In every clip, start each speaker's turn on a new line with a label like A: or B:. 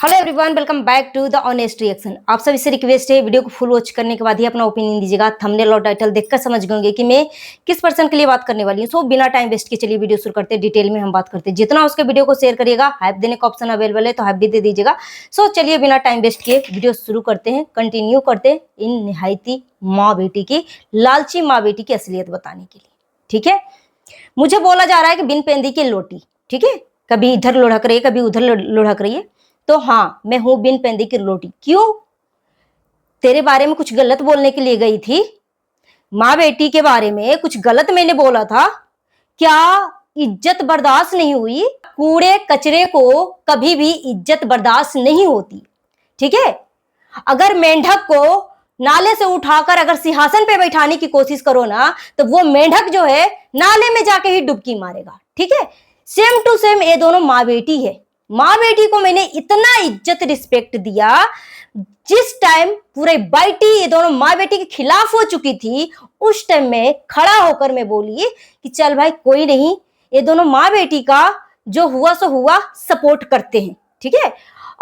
A: Hello everyone, welcome back to the honest reaction. आप सभी से रिक्वेस्ट है, वीडियो को फुल वॉच करने के बाद ही अपना ओपिनियन दीजिएगा। थंबनेल और टाइटल देखकर समझ गए कि मैं किस पर्सन के लिए बात करने वाली हूँ। सो बिना टाइम वेस्ट के चलिए वीडियो शुरू करते हैं। डिटेल में हम बात करते हैं। जितना उसके वीडियो को शेयर करिएगा, हाइप देने का ऑप्शन अवेलेबल है तो हाइप भी दे दीजिएगा। सो चलिए बिना टाइम वेस्ट किए वीडियो शुरू करते हैं, कंटिन्यू करते हैं इन निहायती माँ बेटी की, लालची माँ बेटी की असलियत बताने के लिए। ठीक है, मुझे बोला जा रहा है कि बिन पेंदी की लोटी, ठीक है, कभी इधर लुढ़क रही है कभी उधर लुढ़क रही है। तो हाँ, मैं हूं बिन पेंदी की रोटी। क्यों? तेरे बारे में कुछ गलत बोलने के लिए गई थी? माँ बेटी के बारे में कुछ गलत मैंने बोला था क्या? इज्जत बर्दाश्त नहीं हुई? कूड़े कचरे को कभी भी इज्जत बर्दाश्त नहीं होती, ठीक है। अगर मेंढक को नाले से उठाकर अगर सिंहासन पे बैठाने की कोशिश करो ना, तो वो मेंढक जो है नाले में जाके ही डुबकी मारेगा, ठीक है। सेम टू सेम ये दोनों माँ बेटी है। माँ बेटी को मैंने इतना इज्जत रिस्पेक्ट दिया, जिस टाइम पूरे बाइटी ये दोनों माँ बेटी के खिलाफ हो चुकी थी, उस टाइम में खड़ा होकर मैं बोली कि चल भाई कोई नहीं, ये दोनों माँ बेटी का जो हुआ सो हुआ, सपोर्ट करते हैं, ठीक है।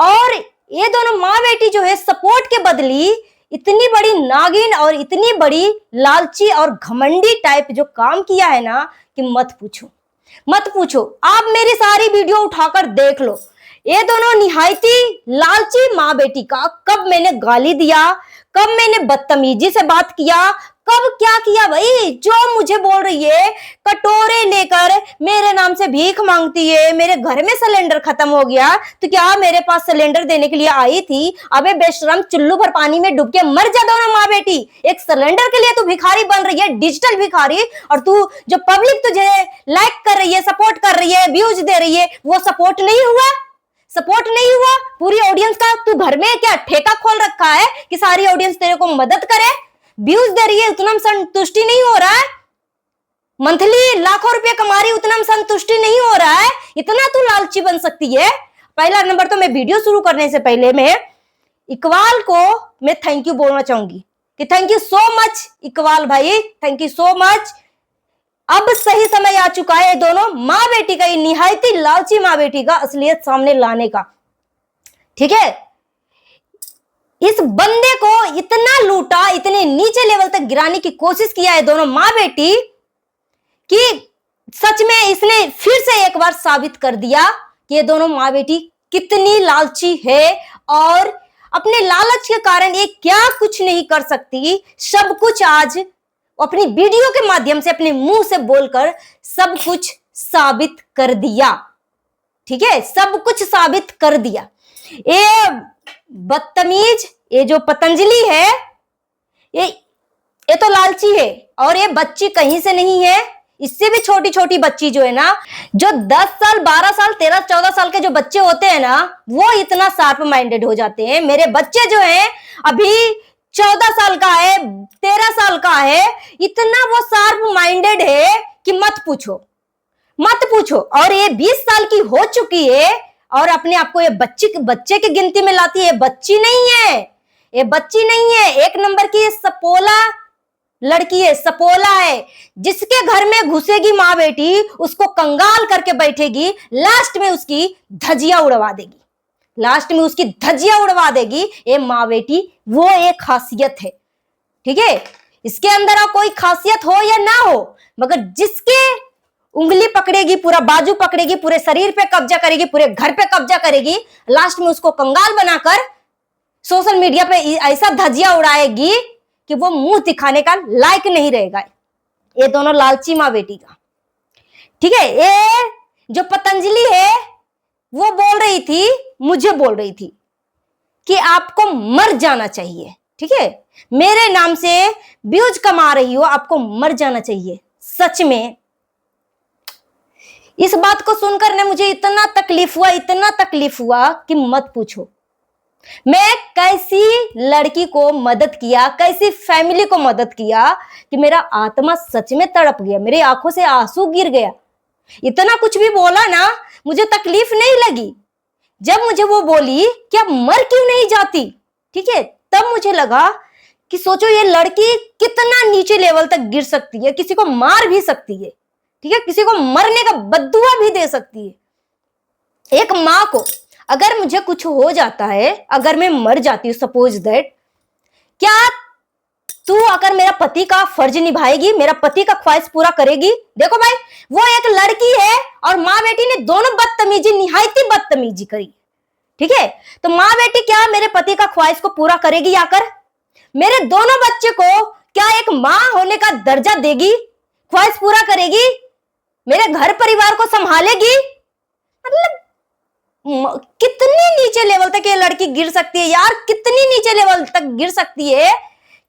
A: और ये दोनों माँ बेटी जो है सपोर्ट के बदली इतनी बड़ी नागिन और इतनी बड़ी लालची और घमंडी टाइप जो काम किया है ना, कि मत पूछो मत पूछो। आप मेरी सारी वीडियो उठाकर देख लो, ये दोनों निहायती लालची माँ बेटी का कब मैंने गाली दिया, कब मैंने बदतमीजी से बात किया, कब क्या किया भाई? जो मुझे बोल रही है कटोरे लेकर मेरे नाम से भीख मांगती है, मेरे घर में सिलेंडर खत्म हो गया तो क्या मेरे पास सिलेंडर देने के लिए आई थी? अबे बेशरम, चुल्लू भर पानी में डूब के मर जा दोनों माँ बेटी। एक सिलेंडर के लिए तू भिखारी बन रही है, डिजिटल भिखारी। और तू जो पब्लिक तुझे लाइक कर रही है, सपोर्ट कर रही है, व्यूज दे रही है, वो सपोर्ट नहीं हुआ? सपोर्ट नहीं हुआ पूरी ऑडियंस का? तू घर में क्या ठेका खोल रखा है कि सारी ऑडियंस तेरे को मदद करे? व्यूज दे रही है, उतना में संतुष्टि नहीं हो रहा है? मंथली लाखों रुपए कमा रही, उतना में संतुष्टि नहीं हो रहा है? इतना तू लालची बन सकती है? पहला नंबर तो मैं वीडियो शुरू करने से पहले मैं इकबाल को मैं थैंक यू बोलना चाहूंगी कि thank you so much Iqbal भाई, थैंक यू सो मच। अब सही समय आ चुका है दोनों माँ बेटी का, निहायती लालची माँ बेटी का असलियत सामने लाने का, ठीक है। इस बंदे को इतना लूटा, इतने नीचे लेवल तक गिराने की कोशिश किया है दोनों माँ बेटी कि सच में इसने फिर से एक बार साबित कर दिया कि ये दोनों माँ बेटी कितनी लालची है और अपने लालच के कारण ये क्या कुछ नहीं कर सकती, सब कुछ आज अपनी वीडियो के माध्यम से अपने मुंह से बोलकर सब कुछ साबित कर दिया, ठीक है, सब कुछ साबित कर दिया। ये बदतमीज, ये जो पतंजलि है, ये तो लालची है और ये बच्ची कहीं से नहीं है। इससे भी छोटी छोटी बच्ची जो है ना, जो 10 साल 12 साल 13 14 साल के जो बच्चे होते हैं ना, वो इतना शार्प माइंडेड हो जाते हैं। मेरे बच्चे जो हैं अभी 14 साल का है, 13 साल का है, इतना वो शार्प माइंडेड है कि मत पूछो मत पूछो। और ये 20 साल की हो चुकी है और अपने आप को ये बच्चे की गिनती में लाती है। बच्ची नहीं है, ये बच्ची नहीं है, एक नंबर की ये सपोला लड़की है, सपोला है। जिसके घर में घुसेगी माँ बेटी, उसको कंगाल करके बैठेगी, लास्ट में उसकी धजिया उड़वा देगी, लास्ट में उसकी धजिया उड़वा देगी। ये माँ बेटी वो एक खासियत है, ठीक है। इसके अंदर कोई खासियत हो या ना हो, मगर जिसके उंगली पकड़ेगी, पूरा बाजू पकड़ेगी, पूरे शरीर पे कब्जा करेगी, पूरे घर पे कब्जा करेगी, लास्ट में उसको कंगाल बनाकर सोशल मीडिया पे ऐसा धजिया उड़ाएगी कि वो मुंह दिखाने का लायक नहीं रहेगा। ये दोनों लालची माँ बेटी का, ठीक है। ये जो पतंजलि है वो बोल रही थी, मुझे बोल रही थी कि आपको मर जाना चाहिए, ठीक है। मेरे नाम से व्यूज कमा रही हो, आपको मर जाना चाहिए। सच में इस बात को सुनकर ने मुझे इतना तकलीफ हुआ कि मत पूछो। मैं कैसी लड़की को मदद किया, कैसी फैमिली को मदद किया कि मेरा आत्मा सच में तड़प गया, मेरी आंखों से आंसू गिर गया। इतना कुछ भी बोला ना, मुझे तकलीफ नहीं लगी। जब मुझे वो बोली कि आप मर क्यों नहीं जाती, ठीक है, तब मुझे लगा कि सोचो ये लड़की कितना नीचे लेवल तक गिर सकती है, किसी को मार भी सकती है, ठीक है, किसी को मरने का बद्दुआ भी दे सकती है। एक माँ को अगर मुझे कुछ हो जाता है, अगर मैं मर जाती हूँ, सपोज दैट, क्या तू अगर मेरा पति का फर्ज निभाएगी, मेरा पति का ख्वाहिश पूरा करेगी? देखो भाई, वो एक लड़की है और माँ बेटी ने दोनों बदतमीजी, निहायती बदतमीजी करी, ठीक है? तो माँ बेटी क्या मेरे पति का ख्वाहिश को पूरा करेगी आकर? मेरे दोनों बच्चे को क्या एक माँ होने का दर्जा देगी, ख्वाहिश पूरा करेगी, मेरे घर परिवार को संभालेगी? मतलब कितनी नीचे लेवल तक ये लड़की गिर सकती है यार, कितनी नीचे लेवल तक गिर सकती है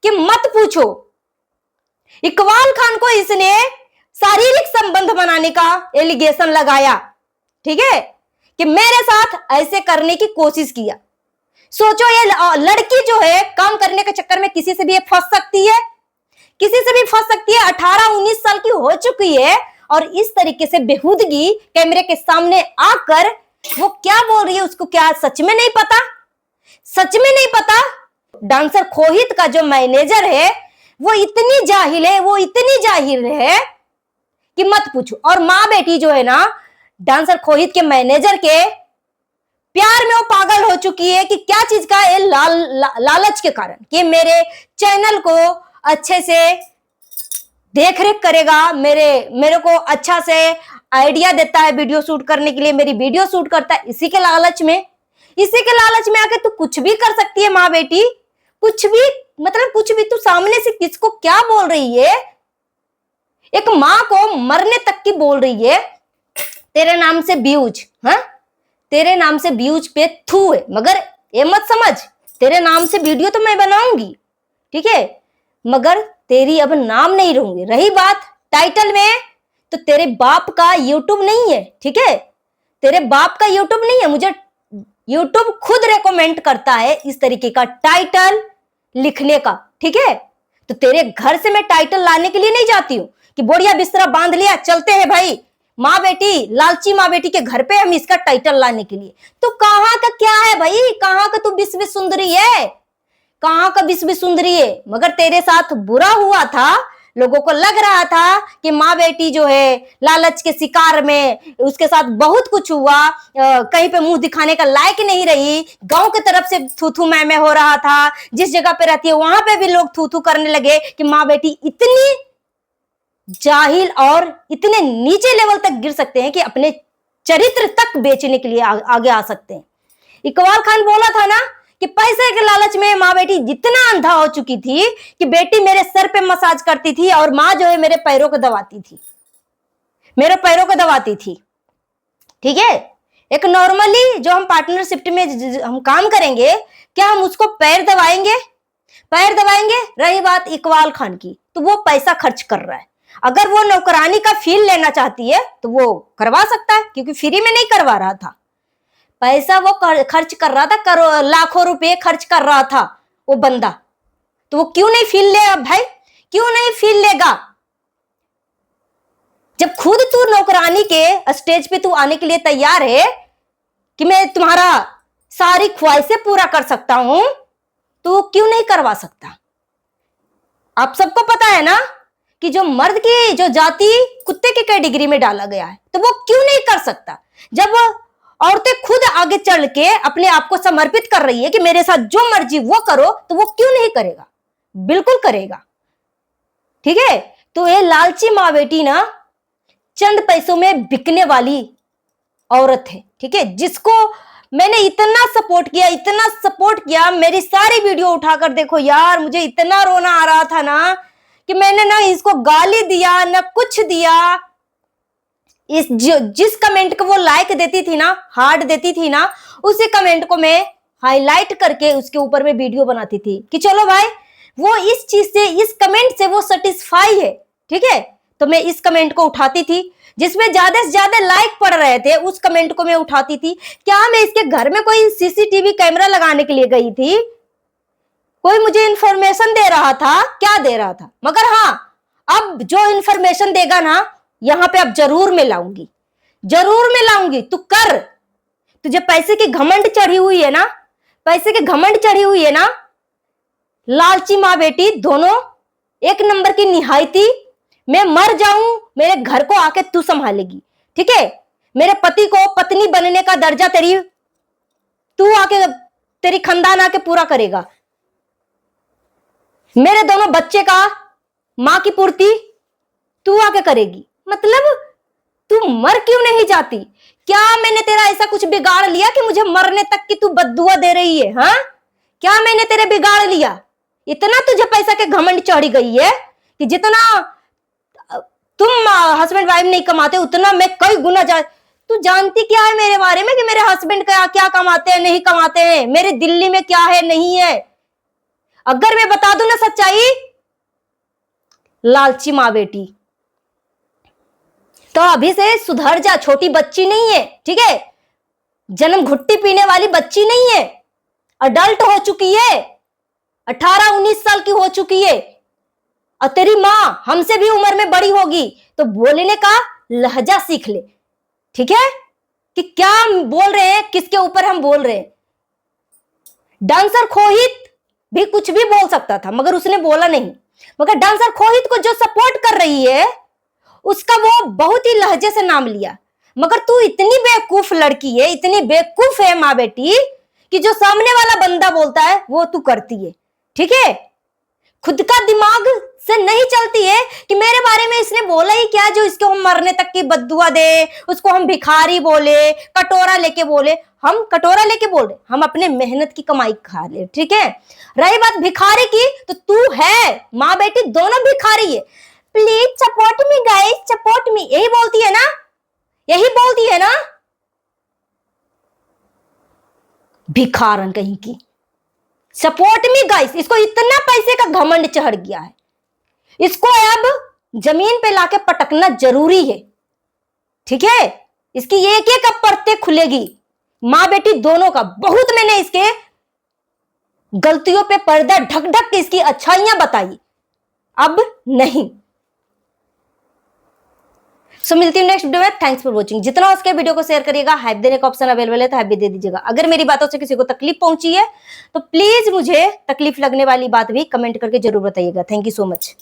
A: कि मत पूछो। इकबाल खान को इसने शारीरिक संबंध बनाने का एलिगेशन लगाया, ठीक है, कि मेरे साथ ऐसे करने की कोशिश किया। सोचो ये लड़की जो है काम करने के चक्कर में किसी से भी फंस सकती है, किसी से भी फंस सकती है। 18-19 साल की हो चुकी है और इस तरीके से बेहूदगी कैमरे के सामने आकर वो क्या बोल रही है, उसको क्या सच में नहीं पता? सच में नहीं पता? डांसर खोहित का जो मैनेजर है वो इतनी जाहिल है, वो इतनी जाहिल है कि मत पूछो। और माँ बेटी जो है ना, डांसर खोहित के मैनेजर के प्यार में वो पागल हो चुकी है कि क्या चीज का ये लालच के कारण कि मेरे चैनल को अच्छे से देखरेख करेगा, मेरे को अच्छा से आइडिया देता है वीडियो शूट करने के लिए, मेरी वीडियो शूट करता है, इसी के लालच में आके तू कुछ भी कर सकती है। माँ बेटी कुछ भी, मतलब कुछ भी, तू सामने से किसको क्या बोल रही है? एक माँ को मरने तक की बोल रही है, तेरे नाम से व्यूज, हाँ, तेरे नाम से व्यूज पे थू है, मगर ये मत समझ तेरे नाम से वीडियो तो मैं बनाऊंगी, ठीक है, मगर तेरी अब नाम नहीं रहूंगी। रही बात टाइटल में, तो तेरे बाप का यूट्यूब नहीं है, ठीक है, तेरे बाप का यूट्यूब नहीं है। मुझे यूट्यूब खुद रेकमेंड करता है इस तरीके का टाइटल लिखने का, ठीक है। तो तेरे घर से मैं टाइटल लाने के लिए नहीं जाती हूँ कि बोरिया बिस्तरा बांध लिया चलते हैं भाई माँ बेटी, लालची माँ बेटी के घर पे हम इसका टाइटल लाने के लिए। तो कहाँ का क्या है भाई, कहाँ का तू विश्व सुंदरी है, कहाँ का विश्व सुंदरी है? मगर तेरे साथ बुरा हुआ था, लोगों को लग रहा था कि माँ बेटी जो है लालच के शिकार में, उसके साथ बहुत कुछ हुआ, कहीं पे मुंह दिखाने का लायक नहीं रही, गांव की तरफ से थू थू मैं हो रहा था, जिस जगह पे रहती है वहां पे भी लोग थू थू करने लगे कि माँ बेटी इतनी जाहिल और इतने नीचे लेवल तक गिर सकते हैं कि अपने चरित्र तक बेचने के लिए आगे आ सकते हैं। इकबाल खान बोला था ना कि पैसे के लालच में माँ बेटी जितना अंधा हो चुकी थी कि बेटी मेरे सर पे मसाज करती थी और माँ जो है मेरे पैरों को दबाती थी, मेरे पैरों को दबाती थी, ठीक है। एक नॉर्मली जो हम पार्टनरशिप में हम काम करेंगे, क्या हम उसको पैर दबाएंगे? पैर दबाएंगे? रही बात इकबाल खान की, तो वो पैसा खर्च कर रहा है। अगर वो नौकरानी का फील लेना चाहती है तो वो करवा सकता है, क्योंकि फ्री में नहीं करवा रहा था, पैसा वो खर्च कर रहा था, लाखों रुपए खर्च कर रहा था वो बंदा, तो वो क्यों नहीं फील लेगा भाई, क्यों नहीं फील लेगा? जब खुद तू नौकरानी के स्टेज पे तू आने के लिए तैयार है कि मैं तुम्हारा सारी ख्वाहिशें पूरा कर सकता हूं, तो क्यों नहीं करवा सकता? आप सबको पता है ना कि जो मर्द की जो जाति कुत्ते की कैटेगरी में डाला गया है, तो वो क्यों नहीं कर सकता? जब औरतें खुद आगे चल के अपने आप को समर्पित कर रही है कि मेरे साथ जो मर्जी वो करो, तो वो क्यों नहीं करेगा? बिल्कुल करेगा, ठीक है। तो ये लालची माँ बेटी ना चंद पैसों में बिकने वाली औरत है, ठीक है, जिसको मैंने इतना सपोर्ट किया, इतना सपोर्ट किया, मेरी सारी वीडियो उठाकर देखो यार, मुझे इतना रोना आ रहा था ना कि मैंने ना इसको गाली दिया ना कुछ दिया। इस जिस कमेंट को वो लाइक देती थी ना, हार्ट देती थी ना, उसी कमेंट को मैं हाईलाइट करके उसके ऊपर में वीडियो बनाती थी कि चलो भाई वो इस चीज से, इस कमेंट से वो सेटिस्फाई है, ठीक है। तो मैं इस कमेंट को उठाती थी, जिसमें ज्यादा से ज्यादा लाइक पड़ रहे थे उस कमेंट को मैं उठाती थी। क्या मैं इसके घर में कोई सीसीटीवी कैमरा लगाने के लिए गई थी? कोई मुझे इंफॉर्मेशन दे रहा था? क्या दे रहा था? मगर हाँ, अब जो इंफॉर्मेशन देगा ना, यहां पे अब जरूर मैं लाऊंगी, जरूर मैं लाऊंगी। तू कर, तुझे पैसे की घमंड चढ़ी हुई है ना, पैसे की घमंड चढ़ी हुई है ना। लालची माँ बेटी दोनों एक नंबर की निहायती। मैं मर जाऊं, मेरे घर को आके तू संभालेगी, ठीक है। मेरे पति को पत्नी बनने का दर्जा तेरी तू आके, तेरी खानदान आके पूरा करेगा। मेरे दोनों बच्चे का मां की पूर्ति तू आके करेगी। मतलब तू मर क्यों नहीं जाती? क्या मैंने तेरा ऐसा कुछ बिगाड़ लिया कि मुझे मरने तक की तू बद्दुआ दे रही है? हाँ, क्या मैंने तेरे बिगाड़ लिया? इतना तुझे पैसा के घमंड चढ़ गई है कि जितना तुम हस्बैंड वाइफ नहीं कमाते उतना मैं कई गुना तू जानती क्या है मेरे बारे में कि मेरे हस्बैंड क्या क्या कमाते हैं, नहीं कमाते हैं, मेरे दिल्ली में क्या है, नहीं है? अगर मैं बता दूं ना सच्चाई, लालची माँ बेटी, तो अभी से सुधर जा। छोटी बच्ची नहीं है, ठीक है? जन्म घुट्टी पीने वाली बच्ची नहीं है, अडल्ट हो चुकी है, 18-19 साल की हो चुकी है। और तेरी मां हमसे भी उम्र में बड़ी होगी, तो बोलने का लहजा सीख ले, ठीक है? कि क्या बोल रहे हैं, किसके ऊपर हम बोल रहे हैं। डांसर खोहित भी कुछ भी बोल सकता था, मगर उसने बोला नहीं। मगर डांसर खोहित को जो सपोर्ट कर रही है उसका वो बहुत ही लहजे से नाम लिया। मगर तू इतनी बेवकूफ लड़की है, इतनी बेवकूफ है माँ बेटी, कि जो सामने वाला बंदा बोलता है वो तू करती है, ठीक है? खुद का दिमाग से नहीं चलती है कि मेरे बारे में इसने बोला ही क्या जो इसको हम मरने तक की बद्दुआ दे, उसको हम भिखारी बोले, कटोरा लेके बोले। हम कटोरा लेके बोल रहे, हम अपने मेहनत की कमाई खा ले, ठीक है? रही बात भिखारी की, तो तू है माँ बेटी दोनों भिखारी है। Please support me guys, support me, यही बोलती है ना, यही बोलती है ना? भिखारन कहीं की, सपोर्ट मी गाइस। इसको इतना पैसे का घमंड चढ़ गया है, इसको अब जमीन पे लाके पटकना जरूरी है, ठीक है? इसकी एक एक अब परतें खुलेगी, मां बेटी दोनों का। बहुत मैंने इसके गलतियों पे पर्दा ढक ढक के इसकी अच्छाइयां बताई, अब नहीं। सो मिलती हूँ नेक्स्ट वीडियो में। Thanks for watching. जितना हो सके वीडियो को शेयर करिएगा। हाइप देने का ऑप्शन अवेलेबल है तो हाइप भी दे दीजिएगा। अगर मेरी बातों से किसी को तकलीफ पहुंची है तो प्लीज मुझे तकलीफ लगने वाली बात भी कमेंट करके जरूर बताइएगा। Thank you so much.